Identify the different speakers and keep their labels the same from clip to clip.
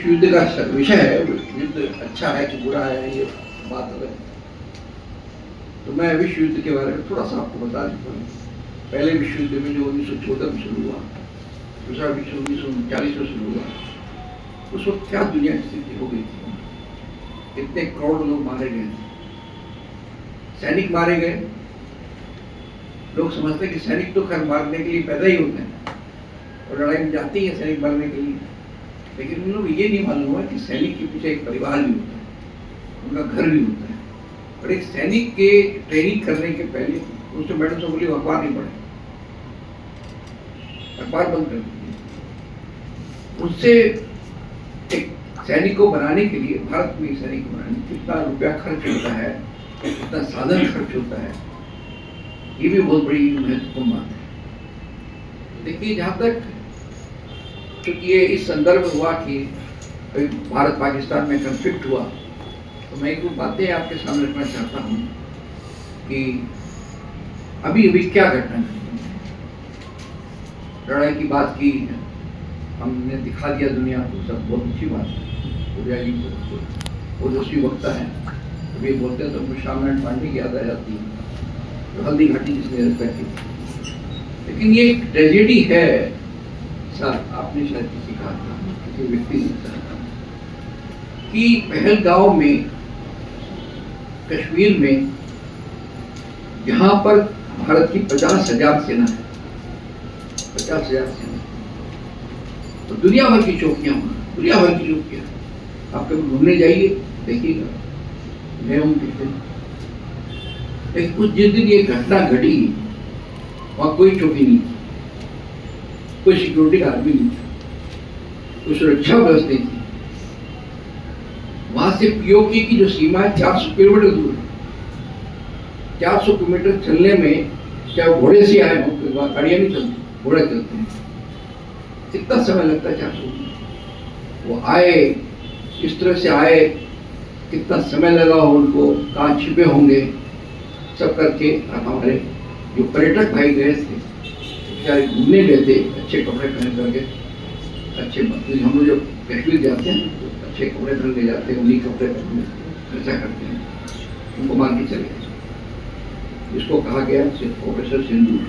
Speaker 1: विश्व युद्ध का विषय है, युद्ध अच्छा है कि बुरा है ये बात अलग है। तो मैं विश्व युद्ध के बारे में थोड़ा सा आपको बता देता हूँ। पहले विश्व युद्ध में जो 1914 में शुरू हुआ, दूसरा विश्व 1939 में शुरू हुआ, उस वक्त क्या दुनिया की स्थिति हो गई थी, कितने करोड़ लोग मारे गए थे, सैनिक मारे गए। लोग समझते हैं कि सैनिक तो खैर मारने के लिए पैदा ही होते हैं और लड़ाई में जाते ही है सैनिक मारने के लिए, लेकिन उन लोग ये नहीं मालूम हुआ कि सैनिक के पीछे एक परिवार भी होता है, उनका घर भी होता है। और एक सैनिक के ट्रेनिंग करने के पहले उससे मैडम से बोली अखबार नहीं पढ़े, अखबार बंद कर दीजिए। उससे एक सैनिक को बनाने के लिए, भारत में सैनिक को बनाने कितना रुपया खर्च होता है, कितना साधन खर्च होता है, ये भी बहुत बड़ी महत्वपूर्ण बात है। देखिए, जहाँ तक क्योंकि ये इस संदर्भ में हुआ कि भारत पाकिस्तान में कॉन्फ्लिक्ट हुआ, तो मैं कुछ बातें आपके सामने रखना चाहता हूँ कि अभी अभी क्या घटना घटी। लड़ाई की बात की, हमने दिखा दिया दुनिया को, सब बहुत अच्छी बात है। उदया जी वो दूसरी वक्ता है, तो ये बोलते हैं तो मुझे श्यामनारायण पांडे की याद आ जाती है, तो हल्दी घाटी जिसने रखा थी। लेकिन ये एक ट्रेजेडी है सर, आपने शायद किसी कहा था, किसी व्यक्ति ने कहा कि पहलगांव में, कश्मीर में, जहां पर भारत की 50,000 सेना है, 50,000 सेना, तो दुनिया भर की चौकियां, दुनिया भर की चौकियां, आप कभी घूमने जाइए देखिएगा, मैं हूं लेकिन कुछ जिस दिन ये घटना घटी वहां कोई चौकी नहीं थी, कोई सिक्योरिटी गार्ड भी नहीं था, कोई सुरक्षा व्यवस्था नहीं थी। वहां से पीओके की जो सीमा है 400 किलोमीटर दूर है। 400 किलोमीटर चलने में, चाहे घोड़े से आए हो, गाड़ियां नहीं चलती, घोड़े चलते हैं, कितना समय लगता है 400। वो आए, इस तरह से आए, कितना समय लगा उनको, कहाँ छिपे होंगे, सब करके। हमारे जो पर्यटक भाई गए थे, बेचारे घूमने गए थे, अच्छे कपड़े पहन करके, अच्छे, हम लोग जब कश्मीर जाते हैं तो अच्छे कपड़े पहन के जाते हैं, उन्हीं कपड़े पहन खर्चा करते हैं, उनको मान के चले गए। इसको कहा गया ऑपरेशन सिंदूर।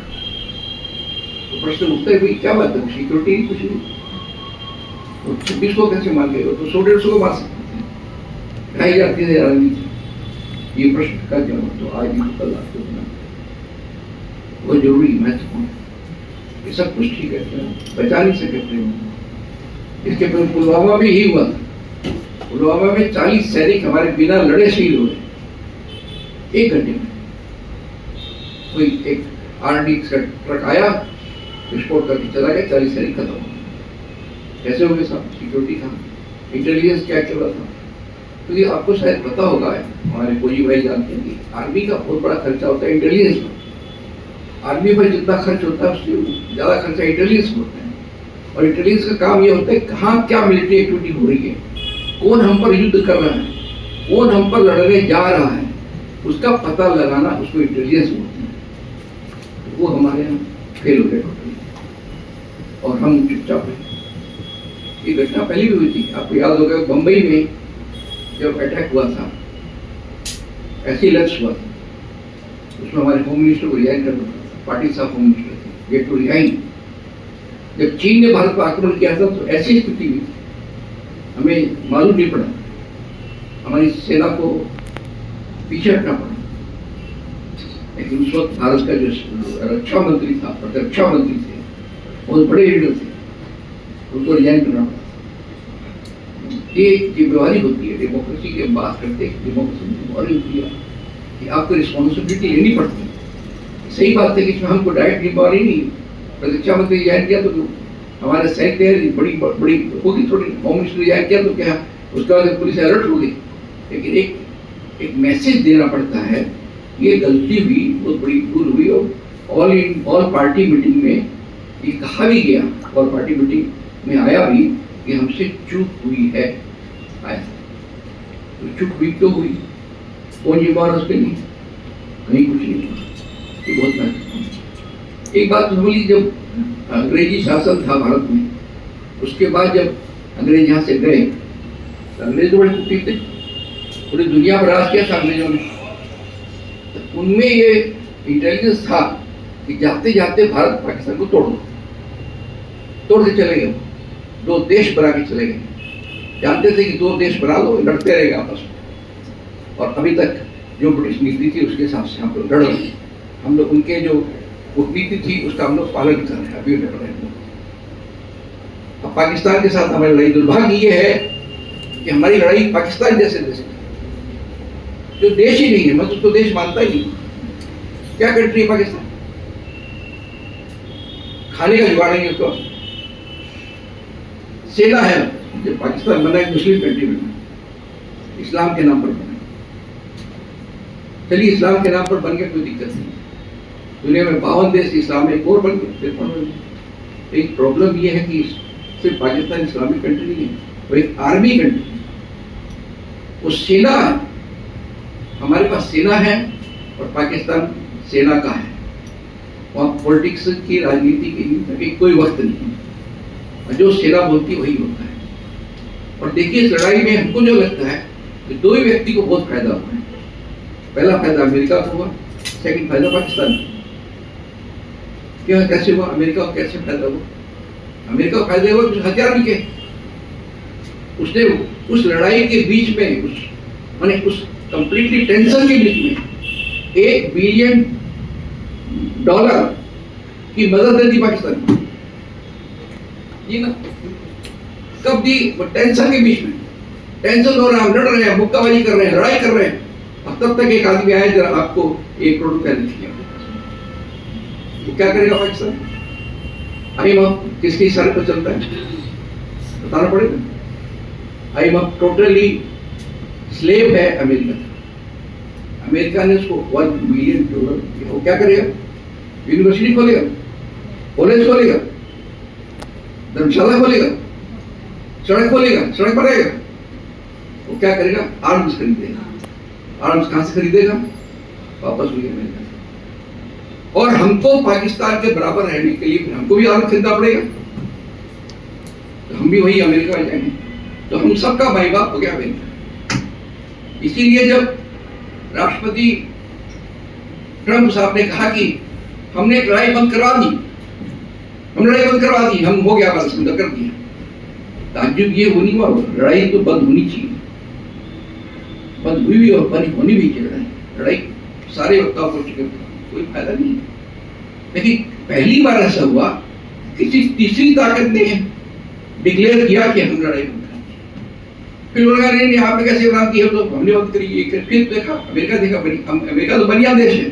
Speaker 1: तो प्रश्न उठता है भाई क्या बात है, सिक्योरिटी कुछ नहीं, तो 26 को कैसे मान गए, तो 100-150 को मार सकते थे, 2,500 आदमी थे। ये प्रश्न का जवाब तो आज भी कल आपको देना वो जरूरी महत्वपूर्ण है। ये सब कुछ ठीक है, बचा नहीं सके थे। इसके बाद पुलवामा में ही हुआ था। पुलवामा में 40 सैनिक हमारे बिना लड़े शहीद हो गए 1 घंटे में। कोई एक आरडी ट्रक आया, विस्फोट करके चला गया, 40 सैनिक खत्म हो गए। कैसे हो गए साहब? सिक्योरिटी था, इंटेलिजेंस क्या चल रहा था। तो ये आपको शायद पता होगा, हमारे फौजी भाई जानते हैं कि आर्मी का बहुत बड़ा खर्चा होता है इंटेलिजेंस पर। आर्मी पर जितना खर्च होता है उससे ज्यादा खर्चा इंटेलिजेंस पर होता है। और इंटेलिजेंस का काम ये होता है कहाँ क्या मिलिट्री एक्टिविटी हो रही है, कौन हम पर युद्ध कर रहा है, कौन हम पर लड़ने जा रहा है, उसका पता लगाना, उसको इंटेलिजेंस बोलते हैं। वो हमारे यहाँ फेल हो गए और हम चुपचाप हैं। ये घटना पहले भी हुई थी, आपको याद होगा बंबई में जब अटैक हुआ था, ऐसे ही लक्ष्य हुआ था, उसमें हमारे होम मिनिस्टर को रिजाइन करना था, पाटिल साहब होम मिनिस्टर थे, गेट टू रिजाइन। जब चीन ने भारत पर आक्रमण किया था तो ऐसी स्थिति हुई, हमें मालूम नहीं पड़ा, हमारी सेना को पीछे हटना पड़ा। लेकिन उस वक्त भारत का जो रक्षा मंत्री था, प्रतिरक्षा मंत्री थे, बहुत बड़े लीडर थे, उनको रिजाइन करना पड़ा। ये जिम्मेवारी होती है, डेमोक्रेसी की बात करते हैं, डेमोक्रेसी की जिम्मेवारी होती है कि आपको रिस्पॉन्सिबिलिटी लेनी पड़ती है। सही बात है कि इसमें हमको डायरेक्ट जिम्मेवारी नहीं, प्रतिरक्षा मंत्री रिजाइन किया तो हमारे सैनिक बड़ी बड़ी होगी थोड़ी, होम मिनिस्टर रिजाइन किया तो क्या उसके बाद पुलिस अलर्ट होगी। लेकिन एक मैसेज देना पड़ता है, ये गलती हुई, बहुत बड़ी भूल हुई। और ऑल पार्टी मीटिंग में ये कहा भी गया, और पार्टी मीटिंग में आया भी कि हमसे चूक हुई है। आया तो चूक हुई तो हुई, कौन जिम्मेवार उस पर नहीं, कहीं कुछ नहीं। ये बहुत महत्वपूर्ण। एक बात बोली, जब अंग्रेजी शासन था भारत में, उसके बाद जब अंग्रेज यहाँ से गए तो अंग्रेज तो बड़े कुटी थे, पूरी दुनिया पर राज किया था अंग्रेजों ने। तो उनमें ये इंटेलिजेंस था कि जाते जाते भारत पाकिस्तान को तोड़ के चले गए, दो देश बना के चले गए। जानते थे कि दो देश बना लो, लड़ते रहेगा आपस में, और अभी तक जो ब्रिटिश नीति थी उसके हिसाब से हम लोग लड़ रहे हैं। हम लोग उनके जो कूटनीति थी उसका हम लोग पालन कर रहे हैं, अभी लड़ रहे हैं। अब पाकिस्तान के साथ हमारी लड़ाई, दुर्भाग्य ये है कि हमारी लड़ाई पाकिस्तान जैसे देश है, जो देश ही नहीं है, मैं तो उसको देश मानता ही नहीं। क्या कंट्री है पाकिस्तान? खाने का जुगाड़ नहीं उसको। सेना है, जो पाकिस्तान बना है मुस्लिम कंट्री में, इस्लाम के नाम पर बना। चलिए इस्लाम के नाम पर बन गया, कोई दिक्कत नहीं। दुनिया में 52 देश इस्लाम में एक और बन गए। एक प्रॉब्लम ये है कि सिर्फ पाकिस्तान इस्लामिक कंट्री नहीं है, वो एक आर्मी कंट्री है, वो सेना है। हमारे पास सेना है और पाकिस्तान सेना का है। वहाँ पॉलिटिक्स की, राजनीति की कोई वक्त नहीं है, जो सेना बोलती वही होता है। और देखिए इस लड़ाई में हमको जो लगता है कि दो ही व्यक्ति को बहुत फायदा हुआ है। पहला फायदा अमेरिका को हुआ, सेकंड फायदा पाकिस्तान को। क्या कैसे हुआ? अमेरिका को कैसे फायदा हुआ? अमेरिका को फायदा हुआ कुछ हथियार बिके, उसने उस लड़ाई के बीच में, उस कंप्लीटली टेंशन के बीच में $1 बिलियन की मदद दे दी पाकिस्तान को। जी ना, कब दी? टेंशन के बीच में। टेंशन हो रहा है, हम लड़ रहे हैं, मुक्काबाजी कर रहे हैं, लड़ाई कर रहे हैं, अब तब तक एक आदमी आया जरा आपको 1 करोड़ रुपया दीजिए, तो क्या करेगा पाकिस्तान? IMF किसके इशारे पर चलता है बताना पड़ेगा। IMF टोटली स्लेव है अमेरिका का। अमेरिका ने उसको $1 बिलियन दिया। वो क्या करेगा? यूनिवर्सिटी खोलेगा, कॉलेज खोलेगा, धर्मशाला खोलेगा, सड़क खोलेगा, सड़क बनाएगा। वो क्या करेगा? आर्म्स खरीदेगा। आर्म्स कहां से खरीदेगा? वापस हुई अमेरिका। और हमको पाकिस्तान के बराबर रहने के लिए फिर हमको भी आर्म्स खरीदना पड़ेगा, तो हम भी वही अमेरिका में जाएंगे। तो हम सबका भाई बाप हो गया अमेरिका। इसीलिए जब राष्ट्रपति ट्रंप साहब ने कहा कि हमने लड़ाई बंद करवा दी, हम हो गया, बस बंद कर दिया, ताज्जुब ये होनी हुआ, लड़ाई तो बंद होनी चाहिए, बंद हुई भी और बंद होनी भी चाहिए। लड़ाई सारे वक्ताओं को कोई फायदा नहीं। लेकिन पहली बार ऐसा हुआ, किसी तीसरी ताकत ने डिक्लेयर किया कि हम लड़ाई बंद करेंगे। फिर उन्होंने कहा नहीं आपने कैसे बंद किया? तो हमने बंद करी। फिर देखा अमेरिका तो बढ़िया देश है,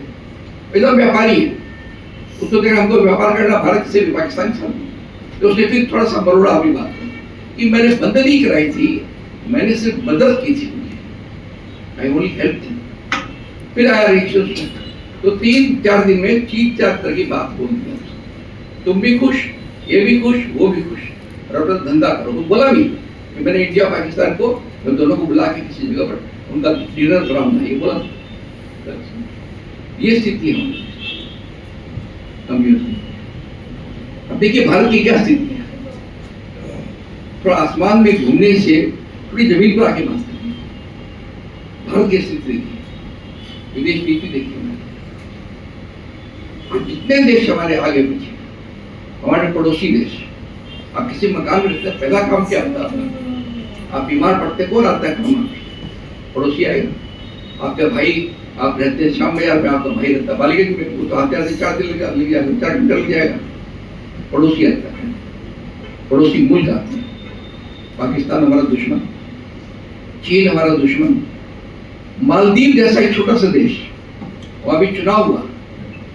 Speaker 1: एकदम व्यापारी है, उसको देखा हमको व्यापार करना भारत से भी, पाकिस्तान से। तो उसने फिर थोड़ा सा बरोड़ा अपनी बात कि मैंने बंद नहीं कराई थी, मैंने सिर्फ मदद की थी, आई ओनली हेल्प थी। फिर आया रिएक्शन, तो 3-4 दिन में 3-4 तरह की बात बोल दी। तुम भी खुश, ये भी खुश, वो भी खुश, और अपना धंधा करो। तो बोला भी कि मैंने इंडिया पाकिस्तान को दोनों को बुला के किसी जगह पर उनका डिनर कराऊंगा, ये बोला। ये स्थिति है। अब देखिए भारत की क्या स्थिति है। थोड़ा आसमान में घूमने से थोड़ी जमीन पर आके बात करें। भारत की स्थिति देखिए, विदेश नीति देखिए। जितने देश हमारे आगे पीछे, हमारे पड़ोसी देश, आप किसी मकान में रहते हैं, पहला काम क्या होता है? आप बीमार पड़ते, कौन आता है काम? पड़ोसी आएगा। आपके भाई, आप रहते हैं शाम बाजार में, आपका भाई रहता है बालीगंज में, वो तो आते आते 4 दिन लग जाएगा, 4 घंटे लग जाएगा। पड़ोसी आता है, पड़ोसी मुल्क आते हैं। पाकिस्तान हमारा दुश्मन, चीन हमारा दुश्मन, मालदीव जैसा एक छोटा सा देश, और अभी चुनाव हुआ,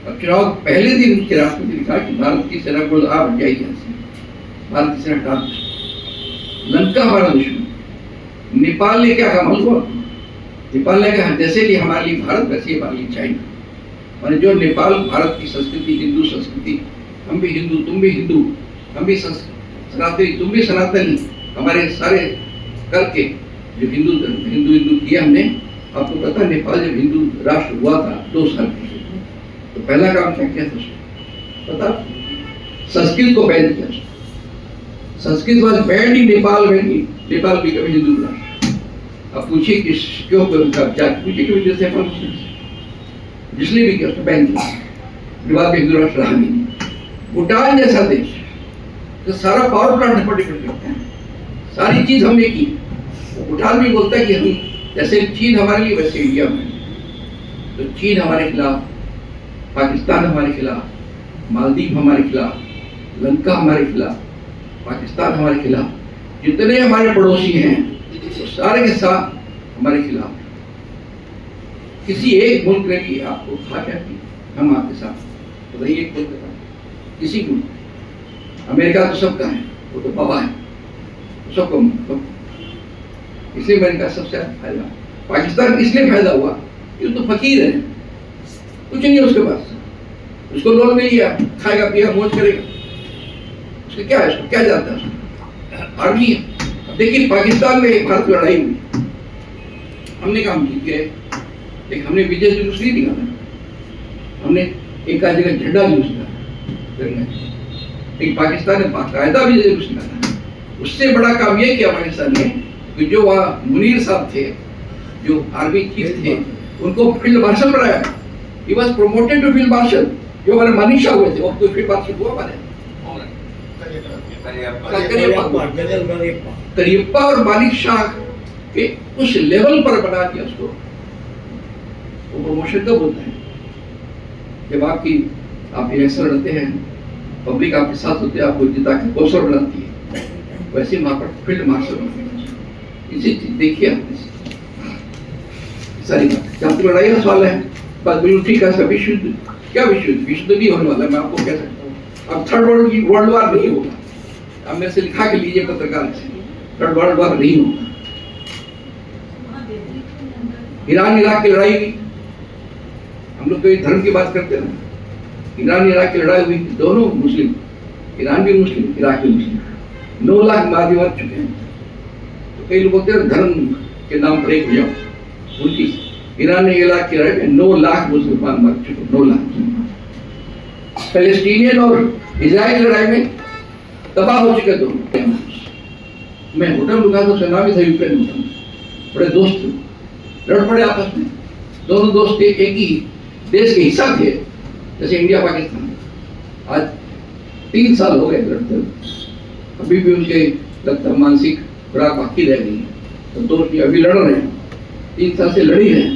Speaker 1: और चुनाव पहले दिन उनके राष्ट्रपति ने कहा कि भारत की सेना को आप हट जाइए, भारत की सेना हटा दो। लंका हमारा दुश्मन। नेपाल ने क्या कहा मालूम? नेपाल ने कहा जैसे लिए हमारे लिए भारत, वैसे ही हमारे लिए चाइना। और जो नेपाल भारत की संस्कृति, हिंदू संस्कृति, हम भी हिंदू, तुम भी हिंदू, हम भी सनातनी, तुम भी सनातनी, हमारे सारे करके जो हिंदू किया हमने। आपको पता है नेपाल जब हिंदू राष्ट्र हुआ था 2 साल पहले, तो पहला काम क्या किया था? पता? संस्कृत को बैन किया। संस्कृत वॉज बैंड इन नेपाल में, नेपाल भी कभी हिंदू राष्ट्र। अब पूछिए कि क्यों क्या पूछिए कि जैसे जिसने भी किया उसको बैन किया, नेपाल में हिंदू राष्ट्र रहा नहीं। भूटान जैसा देश तो सारा पावर प्लांट पर डिपेंड करते हैं, सारी चीज हमने की। भूटान भी बोलता है कि हम जैसे चीन हमारे लिए वैसे इंडिया में, तो चीन हमारे खिलाफ, पाकिस्तान हमारे खिलाफ, मालदीव हमारे खिलाफ, लंका हमारे खिलाफ, पाकिस्तान हमारे खिलाफ, जितने हमारे पड़ोसी हैं वो सारे के साथ हमारे खिलाफ। किसी एक मुल्क ने भी आपको कहा क्या कि हम आपके साथ, बताइए एक मुल्क का, किसी मुल्क। अमेरिका तो सबका है, वो तो बाबा है, सबको। इसलिए अमेरिका सबसे फायदा। पाकिस्तान इसलिए फायदा हुआ कि तो फकीर है, कुछ नहीं है उसके पास, उसको लोन मिल गया, खाएगा पिएगा मौज करेगा, उसका क्या है, उसको क्या जाता है, आर्मी है। अब देखिए पाकिस्तान में भारत में लड़ाई हुई, हमने काम जीत गए, लेकिन हमने विजय जुलूस नहीं निकाला, हमने एक आध जगह झंडा जुलूस निकाला, लेकिन पाकिस्तान ने बाकायदा विजय जुलूस निकाला। उससे बड़ा काम यह किया पाकिस्तान ने कि जो वहाँ मुनीर साहब थे, जो आर्मी चीफ थे, उनको फील्ड मार्शल बनाया। He was promoted to field marshal। जो हमारे मानिशा हुए थे वो तो फील्ड मार्शल हुआ हमारे, करियप्पा और मानिक शाह के उस लेवल पर बना दिया उसको। वो प्रमोशन कब होता है, जब आप इलेक्शन लड़ते हैं, पब्लिक आपके साथ होते हैं, आपको जिता के कौशल बनाती है, वैसे वहां पर फील्ड मार्शल। इसी देखिए आपने सारी बात, जहाँ तक लड़ाई का सवाल है, बात बिल्कुल ठीक है। सब विश्व क्या विश्व नहीं होने वाला, मैं आपको कह सकता हूँ। अब थर्ड वर्ल्ड वार नहीं होगा, अब मेरे से लिखा के लीजिए पत्रकार से, थर्ड वर्ल्ड वार नहीं होगा। ईरान इराक की लड़ाई हुई, हम लोग तो धर्म की बात करते हैं, ईरान इराक की लड़ाई हुई, दोनों मुस्लिम, ईरान भी मुस्लिम, इराक भी मुस्लिम, 9 लाख मार चुके हैं। तो कई लोग बोलते हैं धर्म के नाम पर एक हो जाओ, उनकी ईरान ने इराक की लड़ाई में 9 लाख मुसलमान मर चुके, 9 लाख। पैलेस्टीनियन और इजराइल लड़ाई में तबाह हो चुके दोनों। मैं होटल रुका तो सुना भी था, यूक्रेन होटल, बड़े दोस्त लड़ पड़े आपस में, दोनों दोस्त एक ही देश के हिस्सा थे, जैसे इंडिया पाकिस्तान। आज 3 साल हो गए लड़ते, अभी भी उनके लगता मानसिक खुराक बाकी रह गई है, तो दोस्त अभी लड़ रहे हैं, 3 साल से लड़ ही रहे हैं,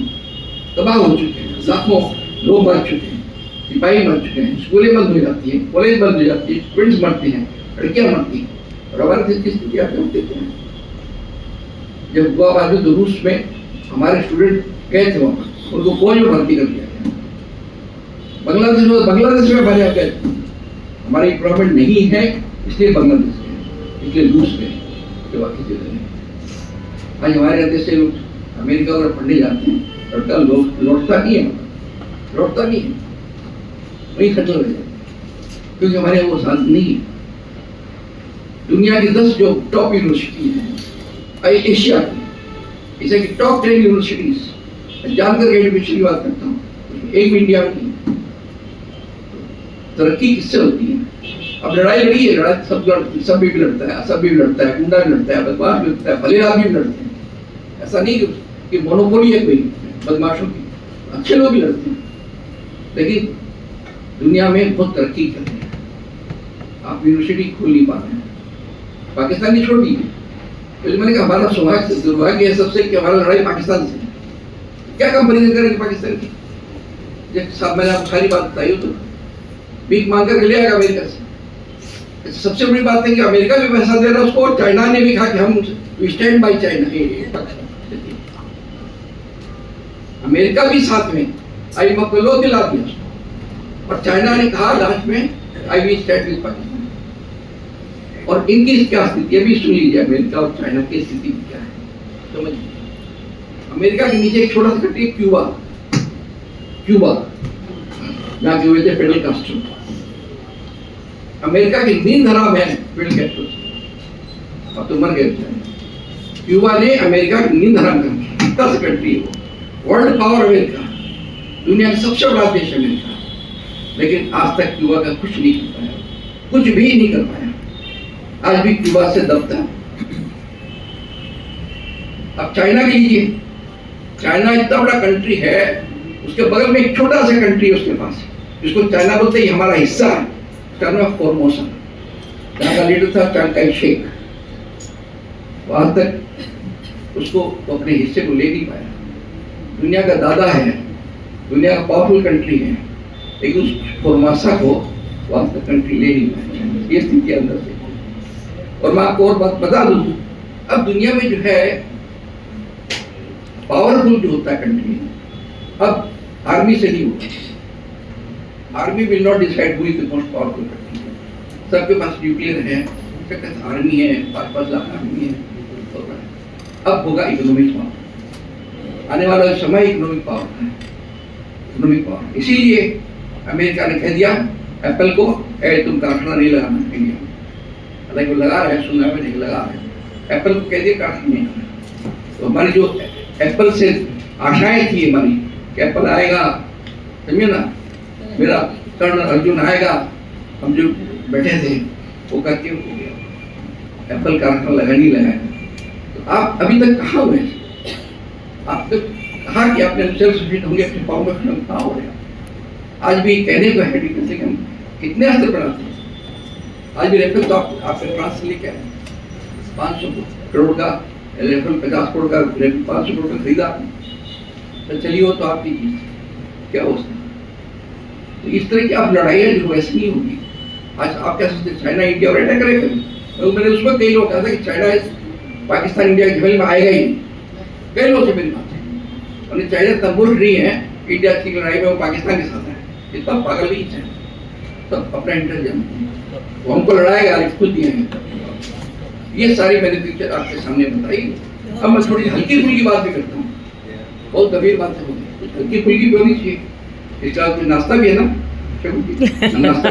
Speaker 1: तबाह हो चुके हैं, लाखों लोग मर चुके हैं, सिपाही मर चुके हैं, स्कूलें बंद हो जाती है, कॉलेज बंद हो जाती है, स्टूडेंट्स मरते हैं, लड़कियां मरती हैं। और हमारे देश की स्थिति आप देखते हैं, जब हुआ बात तो रूस में हमारे स्टूडेंट गए थे, वहाँ उनको फौज में भर्ती कर दिया गया। बांग्लादेश में भरे गए, हमारी एम्प्लॉयमेंट नहीं है इसलिए बांग्लादेश गए, इसलिए रूस गए, जो बाकी जगह। आज हमारे देश से लोग अमेरिका और पढ़ने जाते हैं, लड़का लौटता नहीं है, वही खत्म हो जाए, क्योंकि हमारे वो साथ नहीं है। दुनिया की 10 जो टॉप यूनिवर्सिटी है एशिया की, जैसे कि टॉप 10 यूनिवर्सिटीज, जानकर एडमिशन की बात करता हूँ, एक भी इंडिया में नहीं। तरक्की किससे होती है? अब लड़ाई लड़ी है, लड़ाई सब भी लड़ता है, सब भी लड़ता है, गुंडा भी लड़ता है, बदमाश भी लड़ता है, भले आदमी भी लड़ते हैं। ऐसा नहीं कि मोनोपोली है कोई बदमाशों की, अच्छे लोग भी लड़ते हैं, लेकिन दुनिया में बहुत तरक्की कर रही है, आप यूनिवर्सिटी खोल नहीं पा रहे हैं। पाकिस्तान की छोड़ दी है, तो मैंने कहा हमारा दुर्भाग्य है सबसे कि हमारा लड़ाई पाकिस्तान से। क्या कंपेरिजन करेंगे पाकिस्तान की? जब साहब मैंने आपको सारी बात बताई हो, तो भीख मांग कर ले आएगा अमेरिका से। सबसे बड़ी बात है कि अमेरिका भी पैसा दे रहा है उसको, और चाइना ने भी कहा कि हम स्टैंड बाई चाइना। अमेरिका भी साथ में आई मकलो दिला दिया उसको, और चाइना ने कहा लास्ट में आई वी स्टैंड विद पाकिस्तान। और इनकी क्या स्थिति है भी सुन लीजिए, अमेरिका और चाइना की स्थिति क्या है समझिए। अमेरिका के नीचे एक छोटा सा कंट्री क्यूबा, जहाँ के हुए थे फिडेल कास्ट्रो। अमेरिका की नींद हराम है फिडेल कास्ट्रो, अब तो मर गए। क्यूबा ने अमेरिका की नींद हराम कर दी। 10 कंट्री है, वर्ल्ड पावर अमेरिका, दुनिया का सबसे बड़ा देश अमेरिका, लेकिन आज तक क्यूबा का कुछ नहीं कर पाया, कुछ भी नहीं कर पाया। आज भी क्यूबा से दबता है। अब चाइना के लीजिए, चाइना इतना बड़ा कंट्री है, उसके बगल में एक छोटा सा कंट्री है उसके पास, जिसको चाइना बोलते ही हमारा हिस्सा है, उसका नाम है फॉर्मोसा। जहाँ का लीडर था चांग काई शेक, वहां तक उसको अपने हिस्से को ले नहीं पाया। दुनिया का दादा है, दुनिया का पावरफुल कंट्री है, लेकिन उस फॉर्मोसा को वहां तक कंट्री ले नहीं पाया। ये स्थिति अंदर से। और मैं आपको और बात बता दूं, अब दुनिया में जो है पावरफुल जो होता है कंट्री, अब आर्मी से नहीं होता। Army will not decide who is the most powerful country. सबके पास न्यूक्लियर है, सबके पास आर्मी है, 5-5 लाख आर्मी है। अब होगा इकोनॉमिक पावर, आने वाला समय इकोनॉमिक पावर है, इकोनॉमिक पावर। इसीलिए अमेरिका ने कह दिया एप्पल को, तुम कारखाना नहीं लगाना इंडिया में। हालांकि वो लगा रहे हैं, सुनना में नहीं लगा रहे हैं। एप्पल को कह दिया कारखाना नहीं लगाना। तो हमारी जो एप्पल से आशाएं थी हमारी कि एप्पल आएगा, समझे ना, मेरा कर्ण अर्जुन आएगा, हम जो बैठे थे वो करके हो गया, एप्पल कारखाना लगा नहीं लगाया। तो आप अभी तक कहाँ हुए? आप तक कहा कि आपने सेल्फ सफिशिएंट होंगे, अपने पाँव में खड़े कहाँ हो रहे हैं? आज भी कहने को है कि हम कितने स्तर पर आते हैं। आज भी रेफर तो आपके फ्रांस से लेके आए 500 करोड़ का रेफर, 50 करोड़ का रेफर, 500 करोड़ का खरीदा। तो चलिए वो तो आपकी चीज क्या हो सकता। तो इस तरह की आप लड़ाइयाँ जो वैसे नहीं होगी। आज आप क्या सोचते चाइना इंडिया और अटैक करेगा? तो मैंने उस वक्त कई लोग कहा था कि चाइना पाकिस्तान इंडिया के झमेले में आएगा ही। कई लोग से मेरी बात है, और चाइना तब बोल रही है इंडिया की लड़ाई में वो पाकिस्तान के साथ है। इतना पागल नहीं है, तब अपना इंटेलिजेंस वो हमको लड़ाएगा, खुद दिए। ये सारी मैंने पिक्चर आपके सामने बताई। अब मैं थोड़ी हल्की फुल्की बात भी करता हूँ, बहुत गंभीर बात है, कुछ हल्की फुल्की भी होनी चाहिए। इसका नाश्ता भी है ना, नाश्ता